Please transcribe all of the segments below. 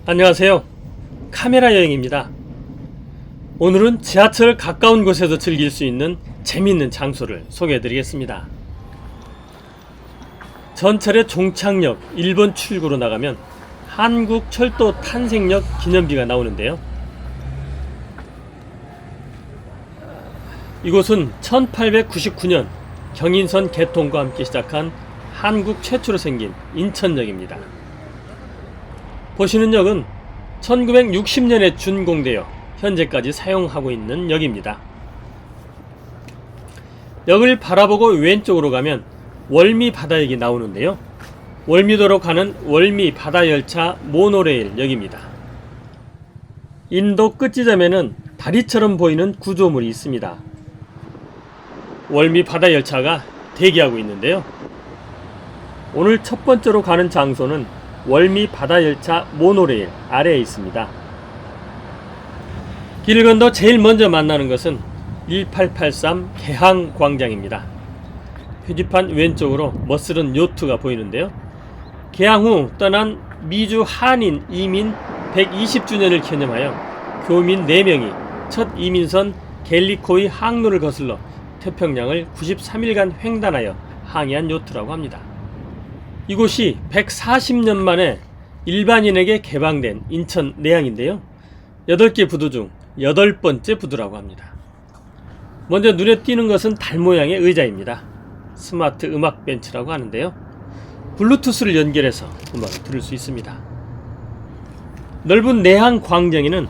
안녕하세요. 카메라 여행입니다. 오늘은 지하철 가까운 곳에서 즐길 수 있는 재미있는 장소를 소개해 드리겠습니다. 전철의 종착역 1번 출구로 나가면 한국철도 탄생역 기념비가 나오는데요. 이곳은 1899년 경인선 개통과 함께 시작한 한국 최초로 생긴 인천역입니다. 보시는 역은 1960년에 준공되어 현재까지 사용하고 있는 역입니다. 역을 바라보고 왼쪽으로 가면 월미 바다역이 나오는데요. 월미도로 가는 월미 바다열차 모노레일 역입니다. 인도 끝지점에는 다리처럼 보이는 구조물이 있습니다. 월미 바다열차가 대기하고 있는데요. 오늘 첫 번째로 가는 장소는 월미 바다열차 모노레일 아래에 있습니다. 길을 건너 제일 먼저 만나는 것은 1883 개항광장입니다. 표지판 왼쪽으로 멋스런 요트가 보이는데요. 개항 후 떠난 미주 한인 이민 120주년을 기념하여 교민 4명이 첫 이민선 갤리코의 항로를 거슬러 태평양을 93일간 횡단하여 항해한 요트라고 합니다. 이곳이 140년 만에 일반인에게 개방된 인천 내항인데요. 8개 부두 중 8번째 부두라고 합니다. 먼저 눈에 띄는 것은 달 모양의 의자입니다. 스마트 음악 벤치라고 하는데요. 블루투스를 연결해서 음악을 들을 수 있습니다. 넓은 내항 광장에는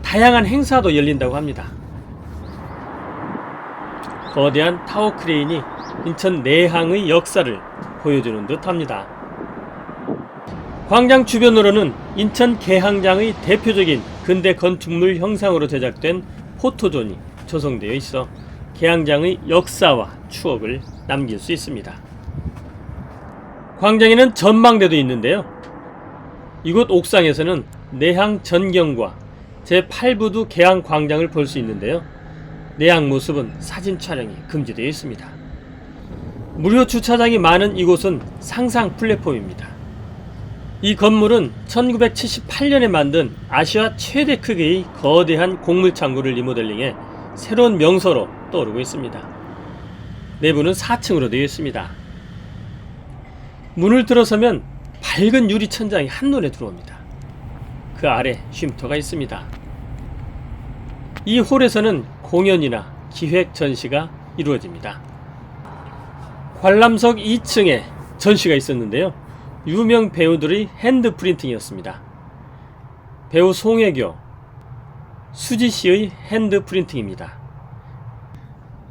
다양한 행사도 열린다고 합니다. 거대한 타워 크레인이 인천 내항의 역사를 보여주는 듯 합니다. 광장 주변으로는 인천 개항장의 대표적인 근대 건축물 형상으로 제작된 포토존이 조성되어 있어 개항장의 역사와 추억을 남길 수 있습니다. 광장에는 전망대도 있는데요. 이곳 옥상에서는 내항 전경과 제8부두 개항광장을 볼 수 있는데요. 내항 모습은 사진 촬영이 금지되어 있습니다. 무료 주차장이 많은 이곳은 상상 플랫폼입니다. 이 건물은 1978년에 만든 아시아 최대 크기의 거대한 곡물창고를 리모델링해 새로운 명소로 떠오르고 있습니다. 내부는 4층으로 되어 있습니다. 문을 들어서면 밝은 유리 천장이 한눈에 들어옵니다. 그 아래 쉼터가 있습니다. 이 홀에서는 공연이나 기획 전시가 이루어집니다. 관람석 2층에 전시가 있었는데요. 유명 배우들의 핸드 프린팅이었습니다. 배우 송혜교, 수지씨의 핸드 프린팅입니다.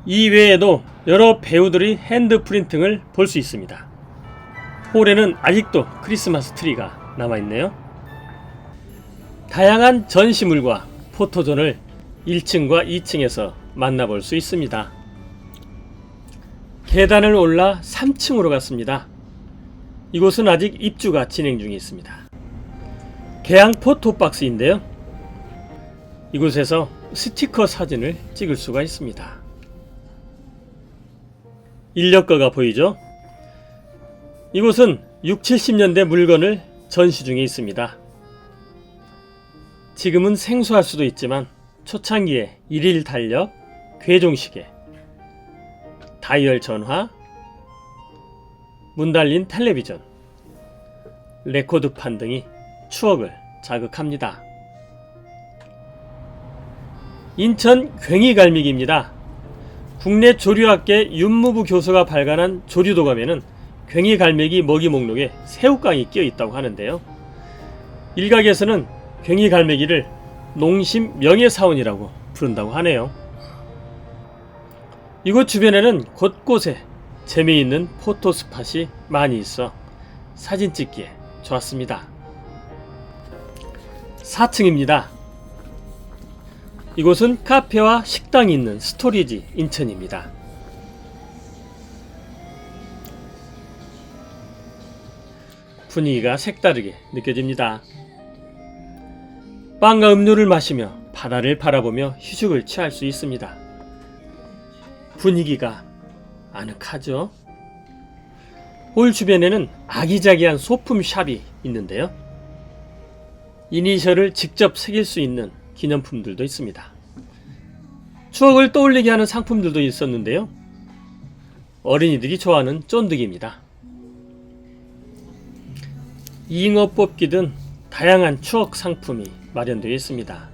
이 외에도 여러 배우들의 핸드 프린팅을 볼 수 있습니다. 홀에는 아직도 크리스마스 트리가 남아있네요. 다양한 전시물과 포토존을 1층과 2층에서 만나볼 수 있습니다. 계단을 올라 3층으로 갔습니다. 이곳은 아직 입주가 진행 중에 있습니다. 개항 포토박스인데요. 이곳에서 스티커 사진을 찍을 수가 있습니다. 인력거가 보이죠? 이곳은 6, 70년대 물건을 전시 중에 있습니다. 지금은 생소할 수도 있지만 초창기에 일일 달력, 괴종시계, 다이얼 전화, 문 달린 텔레비전, 레코드판 등이 추억을 자극합니다. 인천 괭이갈매기입니다. 국내 조류학계 윤무부 교수가 발간한 조류도감에는 괭이갈매기 먹이 목록에 새우깡이 끼어 있다고 하는데요. 일각에서는 괭이갈매기를 농심 명예사원이라고 부른다고 하네요. 이곳 주변에는 곳곳에 재미있는 포토스팟이 많이 있어 사진 찍기에 좋았습니다. 4층입니다. 이곳은 카페와 식당이 있는 스토리지 인천입니다. 분위기가 색다르게 느껴집니다. 빵과 음료를 마시며 바다를 바라보며 휴식을 취할 수 있습니다. 분위기가 아늑하죠? 홀 주변에는 아기자기한 소품샵이 있는데요. 이니셜을 직접 새길 수 있는 기념품들도 있습니다. 추억을 떠올리게 하는 상품들도 있었는데요. 어린이들이 좋아하는 쫀득이입니다. 잉어 뽑기 등 다양한 추억 상품이 마련되어 있습니다.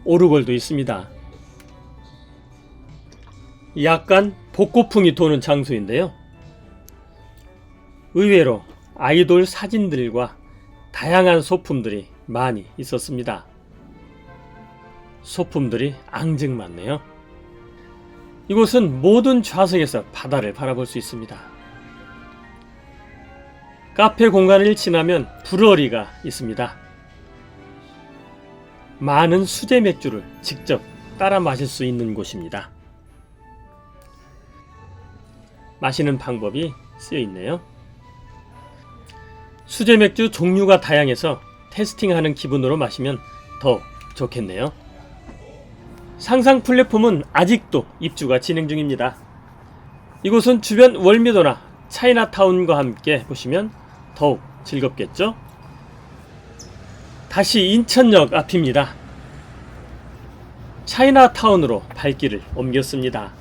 오르골도 있습니다. 약간 복고풍이 도는 장소인데요. 의외로 아이돌 사진들과 다양한 소품들이 많이 있었습니다. 소품들이 앙증맞네요. 이곳은 모든 좌석에서 바다를 바라볼 수 있습니다. 카페 공간을 지나면 브러리가 있습니다. 많은 수제 맥주를 직접 따라 마실 수 있는 곳입니다. 마시는 방법이 쓰여 있네요. 수제 맥주 종류가 다양해서 테스팅하는 기분으로 마시면 더 좋겠네요. 상상 플랫폼은 아직도 입주가 진행 중입니다. 이곳은 주변 월미도나 차이나타운과 함께 보시면 더욱 즐겁겠죠? 다시 인천역 앞입니다. 차이나타운으로 발길을 옮겼습니다.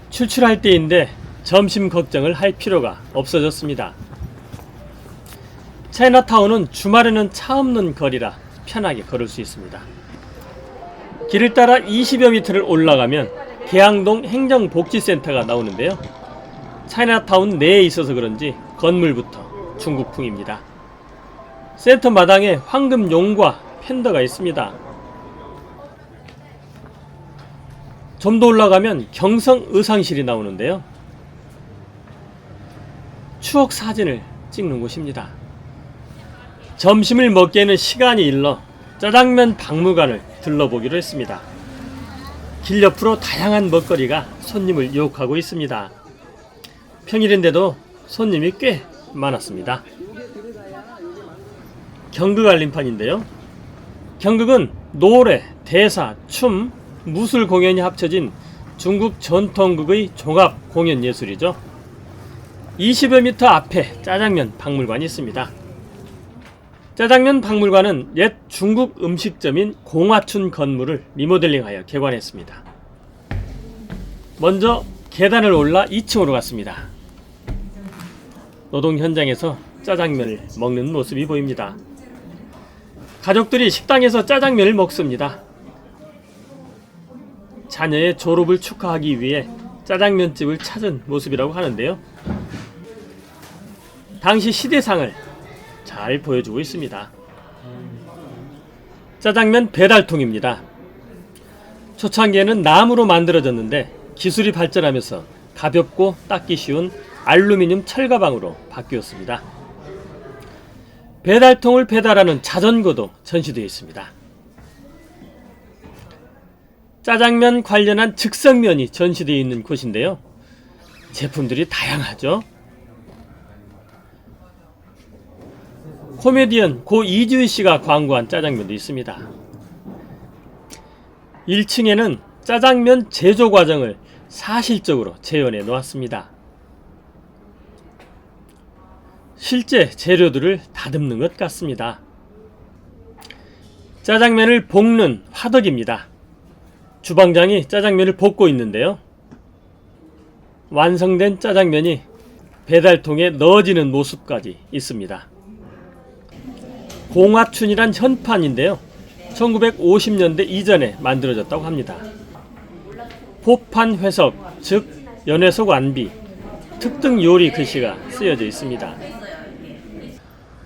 출출할 때인데 점심 걱정을 할 필요가 없어졌습니다. 차이나타운은 주말에는 차 없는 거리라 편하게 걸을 수 있습니다. 길을 따라 20여 미터를 올라가면 계양동 행정복지센터가 나오는데요. 차이나타운 내에 있어서 그런지 건물부터 중국풍입니다. 센터 마당에 황금용과 팬더가 있습니다. 좀 더 올라가면 경성 의상실이 나오는데요. 추억 사진을 찍는 곳입니다. 점심을 먹기에는 시간이 일러 짜장면 박물관을 들러보기로 했습니다. 길 옆으로 다양한 먹거리가 손님을 유혹하고 있습니다. 평일인데도 손님이 꽤 많았습니다. 경극 알림판인데요. 경극은 노래, 대사, 춤, 무술 공연이 합쳐진 중국 전통극의 종합 공연 예술이죠. 20여 미터 앞에 짜장면 박물관이 있습니다. 짜장면 박물관은 옛 중국 음식점인 공화춘 건물을 리모델링하여 개관했습니다. 먼저 계단을 올라 2층으로 갔습니다. 노동 현장에서 짜장면을 먹는 모습이 보입니다. 가족들이 식당에서 짜장면을 먹습니다. 자녀의 졸업을 축하하기 위해 짜장면집을 찾은 모습이라고 하는데요. 당시 시대상을 잘 보여주고 있습니다. 짜장면 배달통입니다. 초창기에는 나무로 만들어졌는데 기술이 발전하면서 가볍고 닦기 쉬운 알루미늄 철가방으로 바뀌었습니다. 배달통을 배달하는 자전거도 전시되어 있습니다. 짜장면 관련한 즉석면이 전시되어 있는 곳인데요. 제품들이 다양하죠. 코미디언 고 이주희 씨가 광고한 짜장면도 있습니다. 1층에는 짜장면 제조 과정을 사실적으로 재현해 놓았습니다. 실제 재료들을 다듬는 것 같습니다. 짜장면을 볶는 화덕입니다. 주방장이 짜장면을 볶고 있는데요. 완성된 짜장면이 배달통에 넣어지는 모습까지 있습니다. 공화춘이란 현판인데요. 1950년대 이전에 만들어졌다고 합니다. 포판 회석, 즉 연회석 완비, 특등 요리 글씨가 쓰여져 있습니다.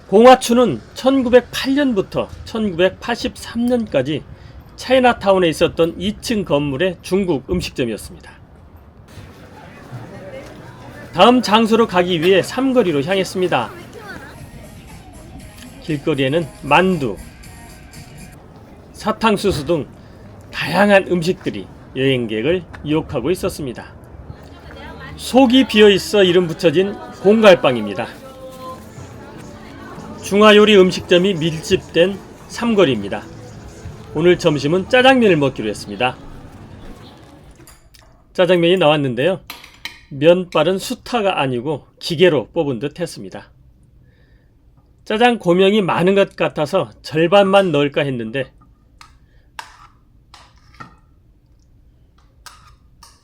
공화춘은 1908년부터 1983년까지 차이나타운에 있었던 2층 건물의 중국 음식점이었습니다. 다음 장소로 가기 위해 삼거리로 향했습니다. 길거리에는 만두, 사탕수수 등 다양한 음식들이 여행객을 유혹하고 있었습니다. 속이 비어있어 이름 붙여진 공갈빵입니다. 중화요리 음식점이 밀집된 삼거리입니다. 오늘 점심은 짜장면을 먹기로 했습니다. 짜장면이 나왔는데요. 면발은 수타가 아니고 기계로 뽑은 듯 했습니다. 짜장 고명이 많은 것 같아서 절반만 넣을까 했는데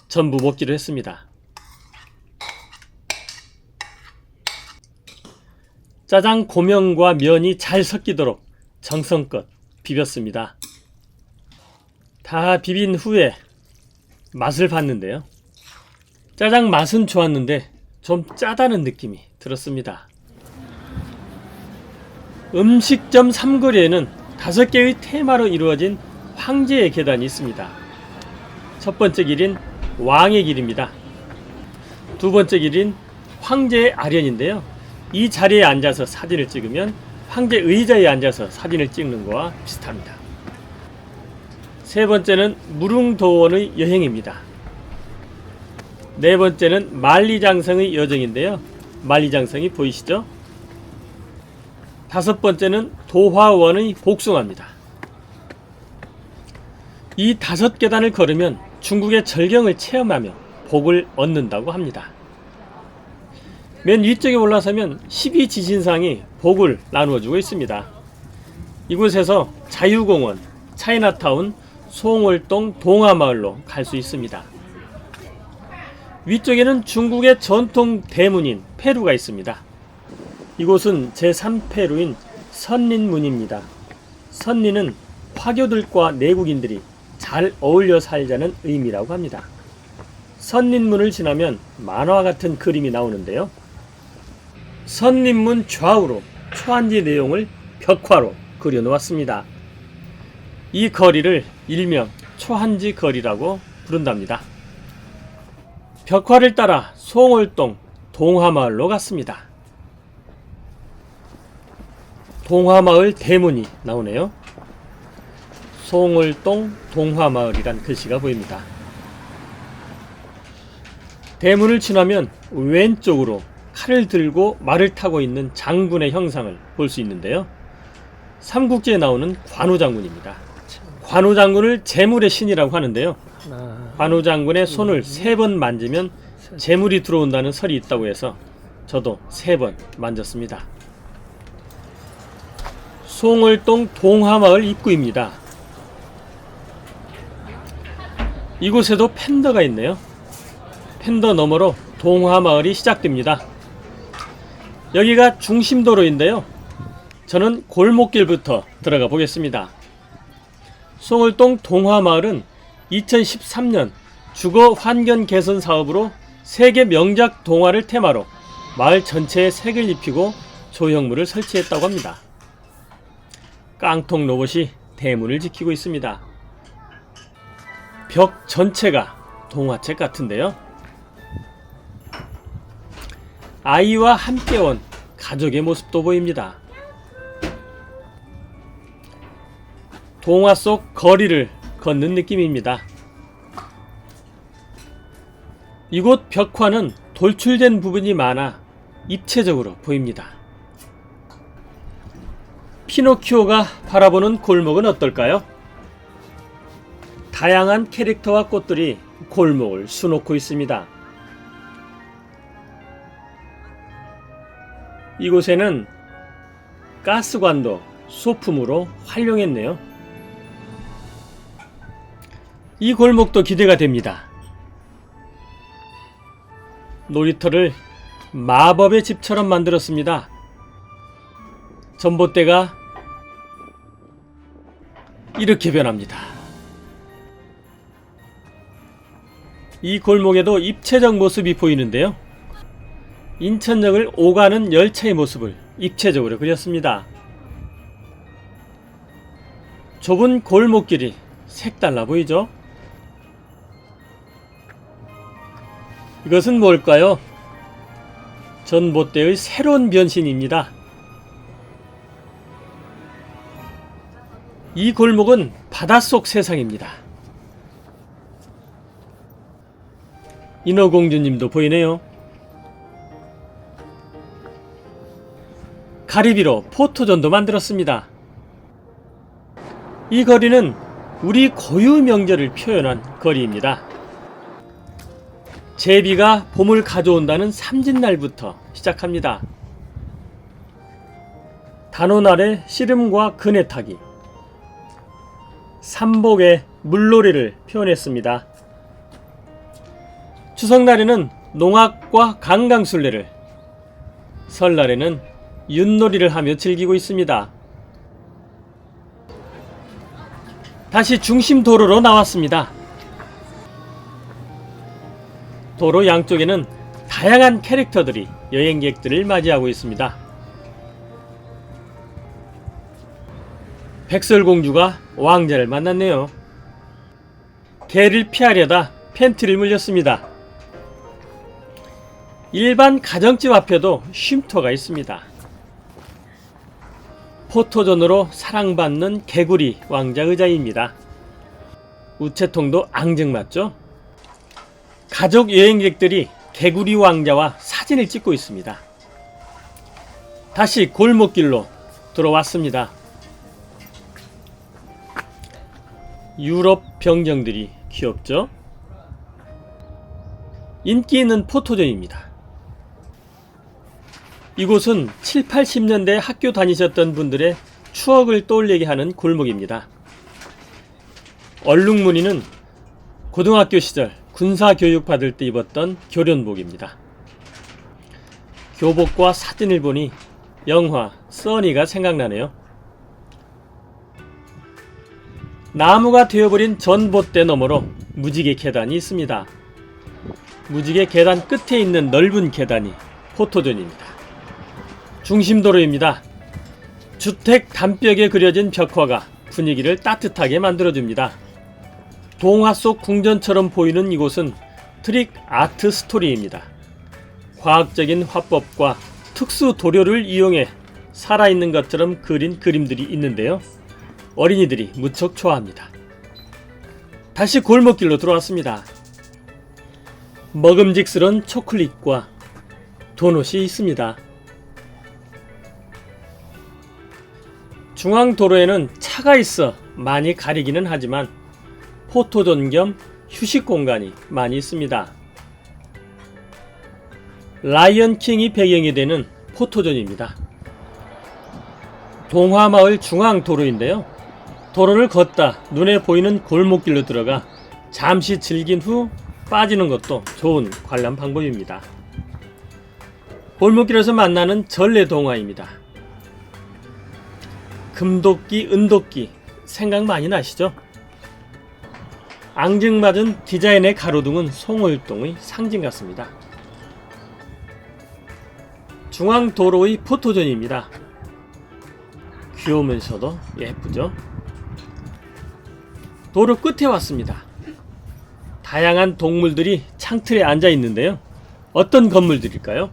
전부 먹기로 했습니다. 짜장 고명과 면이 잘 섞이도록 정성껏 비볐습니다. 다 비빈 후에 맛을 봤는데요. 짜장 맛은 좋았는데 좀 짜다는 느낌이 들었습니다. 음식점 삼거리에는 5개의 테마로 이루어진 황제의 계단이 있습니다. 첫 번째 길인 왕의 길입니다. 두 번째 길인 황제의 아련인데요. 이 자리에 앉아서 사진을 찍으면 황제 의자에 앉아서 사진을 찍는 거와 비슷합니다. 세 번째는 무릉도원의 여행입니다. 네 번째는 만리장성의 여정인데요. 만리장성이 보이시죠? 다섯 번째는 도화원의 복숭아입니다. 이 5계단을 걸으면 중국의 절경을 체험하며 복을 얻는다고 합니다. 맨 위쪽에 올라서면 12지신상이 복을 나누어주고 있습니다. 이곳에서 자유공원, 차이나타운, 송월동 동화마을로 갈 수 있습니다. 위쪽에는 중국의 전통 대문인 페루가 있습니다. 이곳은 제3페루인 선린문입니다. 선린은 화교들과 내국인들이 잘 어울려 살자는 의미라고 합니다. 선린문을 지나면 만화 같은 그림이 나오는데요. 선린문 좌우로 초한지 내용을 벽화로 그려놓았습니다. 이 거리를 일명 초한지 거리라고 부른답니다. 벽화를 따라 송월동 동화마을로 갔습니다. 동화마을 대문이 나오네요. 송월동 동화마을이란 글씨가 보입니다. 대문을 지나면 왼쪽으로 칼을 들고 말을 타고 있는 장군의 형상을 볼 수 있는데요. 삼국지에 나오는 관우장군입니다. 관우장군을 재물의 신이라고 하는데요. 관우장군의 손을 3번 만지면 재물이 들어온다는 설이 있다고 해서 저도 3번 만졌습니다. 송월동 동화마을 입구입니다. 이곳에도 팬더가 있네요. 팬더 너머로 동화마을이 시작됩니다. 여기가 중심도로인데요. 저는 골목길부터 들어가 보겠습니다. 송월동 동화마을은 2013년 주거 환경 개선 사업으로 세계 명작 동화를 테마로 마을 전체에 색을 입히고 조형물을 설치했다고 합니다. 깡통 로봇이 대문을 지키고 있습니다. 벽 전체가 동화책 같은데요. 아이와 함께 온 가족의 모습도 보입니다. 동화 속 거리를 걷는 느낌입니다. 이곳 벽화는 돌출된 부분이 많아 입체적으로 보입니다. 피노키오가 바라보는 골목은 어떨까요? 다양한 캐릭터와 꽃들이 골목을 수놓고 있습니다. 이곳에는 가스관도 소품으로 활용했네요. 이 골목도 기대가 됩니다. 놀이터를 마법의 집처럼 만들었습니다. 전봇대가 이렇게 변합니다. 이 골목에도 입체적 모습이 보이는데요. 인천역을 오가는 열차의 모습을 입체적으로 그렸습니다. 좁은 골목길이 색달라 보이죠? 이것은 뭘까요? 전봇대의 새로운 변신입니다. 이 골목은 바닷속 세상입니다. 인어공주님도 보이네요. 가리비로 포토존도 만들었습니다. 이 거리는 우리 고유 명절을 표현한 거리입니다. 제비가 봄을 가져온다는 삼진날부터 시작합니다. 단원 아래 씨름과 그네 타기, 삼복의 물놀이를 표현했습니다. 추석날에는 농악과 강강술래를, 설날에는 윷놀이를 하며 즐기고 있습니다. 다시 중심 도로로 나왔습니다. 도로 양쪽에는 다양한 캐릭터들이 여행객들을 맞이하고 있습니다. 백설공주가 왕자를 만났네요. 개를 피하려다 팬티를 물렸습니다. 일반 가정집 앞에도 쉼터가 있습니다. 포토존으로 사랑받는 개구리 왕자 의자입니다. 우체통도 앙증맞죠? 가족 여행객들이 개구리 왕자와 사진을 찍고 있습니다. 다시 골목길로 들어왔습니다. 유럽 병정들이 귀엽죠? 인기 있는 포토존입니다. 이곳은 7, 80년대 학교 다니셨던 분들의 추억을 떠올리게 하는 골목입니다. 얼룩무늬는 고등학교 시절 군사교육 받을 때 입었던 교련복입니다. 교복과 사진을 보니 영화 써니가 생각나네요. 나무가 되어버린 전봇대 너머로 무지개 계단이 있습니다. 무지개 계단 끝에 있는 넓은 계단이 포토존입니다. 중심도로입니다. 주택 담벽에 그려진 벽화가 분위기를 따뜻하게 만들어줍니다. 동화 속 궁전처럼 보이는 이곳은 트릭 아트 스토리입니다. 과학적인 화법과 특수 도료를 이용해 살아있는 것처럼 그린 그림들이 있는데요. 어린이들이 무척 좋아합니다. 다시 골목길로 들어왔습니다. 먹음직스러운 초콜릿과 도넛이 있습니다. 중앙도로에는 차가 있어 많이 가리기는 하지만 포토존 겸 휴식 공간이 많이 있습니다. 라이언킹이 배경이 되는 포토존입니다. 동화마을 중앙도로인데요. 도로를 걷다 눈에 보이는 골목길로 들어가 잠시 즐긴 후 빠지는 것도 좋은 관람 방법입니다. 골목길에서 만나는 전래동화입니다. 금도끼, 은도끼 생각 많이 나시죠? 앙증맞은 디자인의 가로등은 송월동의 상징 같습니다. 중앙도로의 포토존입니다. 귀여우면서도 예쁘죠? 도로 끝에 왔습니다. 다양한 동물들이 창틀에 앉아 있는데요. 어떤 건물들일까요?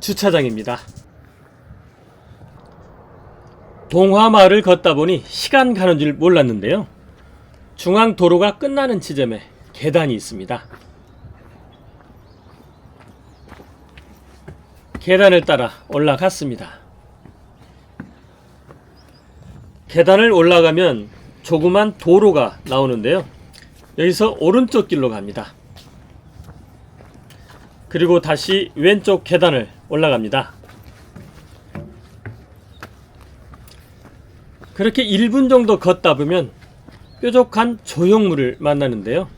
주차장입니다. 동화마을을 걷다 보니 시간 가는 줄 몰랐는데요. 중앙도로가 끝나는 지점에 계단이 있습니다. 계단을 따라 올라갔습니다. 계단을 올라가면 조그만 도로가 나오는데요. 여기서 오른쪽 길로 갑니다. 그리고 다시 왼쪽 계단을 올라갑니다. 그렇게 1분 정도 걷다 보면 뾰족한 조형물을 만나는데요.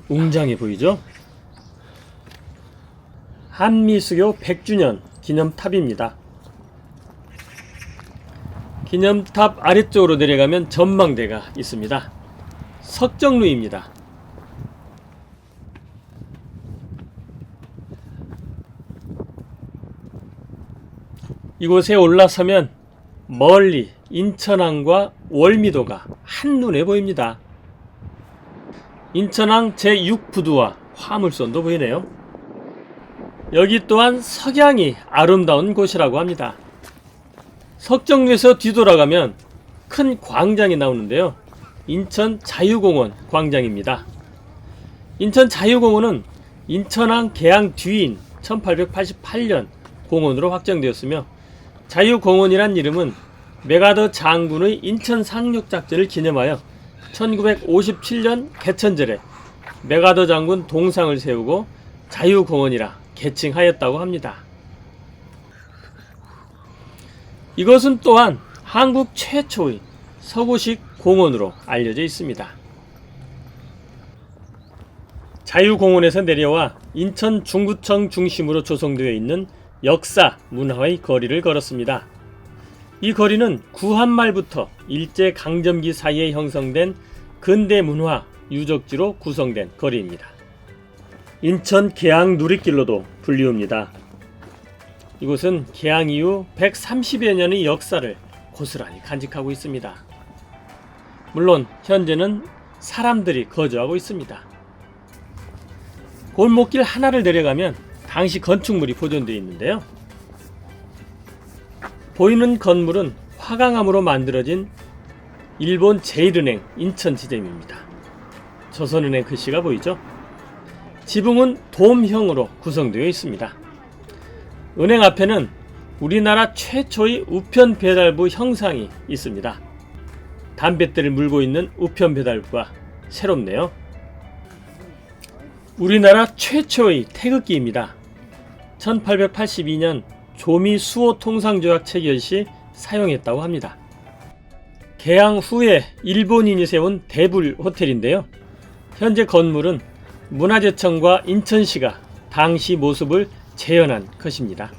웅장해 보이죠? 한미수교 100주년 기념탑입니다. 기념탑 아래쪽으로 내려가면 전망대가 있습니다. 석정루입니다. 이곳에 올라서면 멀리 인천항과 월미도가 한눈에 보입니다. 인천항 제6부두와 화물선도 보이네요. 여기 또한 석양이 아름다운 곳이라고 합니다. 석정리에서 뒤돌아가면 큰 광장이 나오는데요. 인천 자유공원 광장입니다. 인천 자유공원은 인천항 개항 뒤인 1888년 공원으로 확정되었으며 자유공원이란 이름은 메가더 장군의 인천 상륙작전을 기념하여 1957년 개천절에 메가더 장군 동상을 세우고 자유공원이라 개칭하였다고 합니다. 이것은 또한 한국 최초의 서구식 공원으로 알려져 있습니다. 자유공원에서 내려와 인천 중구청 중심으로 조성되어 있는 역사 문화의 거리를 걸었습니다. 이 거리는 구한말부터 일제강점기 사이에 형성된 근대 문화 유적지로 구성된 거리입니다. 인천 계양 누리길로도 불리웁니다. 이곳은 개항 이후 130여 년의 역사를 고스란히 간직하고 있습니다. 물론 현재는 사람들이 거주하고 있습니다. 골목길 하나를 내려가면 당시 건축물이 보존되어 있는데요. 보이는 건물은 화강암으로 만들어진 일본 제1은행 인천지점입니다. 조선은행 글씨가 보이죠? 지붕은 돔형으로 구성되어 있습니다. 은행 앞에는 우리나라 최초의 우편 배달부 형상이 있습니다. 담뱃대를 물고 있는 우편 배달부가 새롭네요. 우리나라 최초의 태극기입니다. 1882년 조미 수호 통상조약 체결 시 사용했다고 합니다. 개항 후에 일본인이 세운 대불 호텔인데요. 현재 건물은 문화재청과 인천시가 당시 모습을 재현한 것입니다.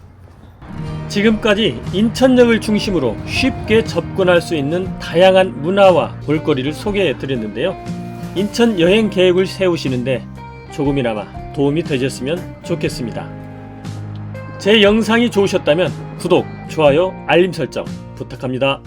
지금까지 인천역을 중심으로 쉽게 접근할 수 있는 다양한 문화와 볼거리를 소개해 드렸는데요. 인천 여행 계획을 세우시는데 조금이나마 도움이 되셨으면 좋겠습니다. 제 영상이 좋으셨다면 구독, 좋아요, 알림 설정 부탁합니다.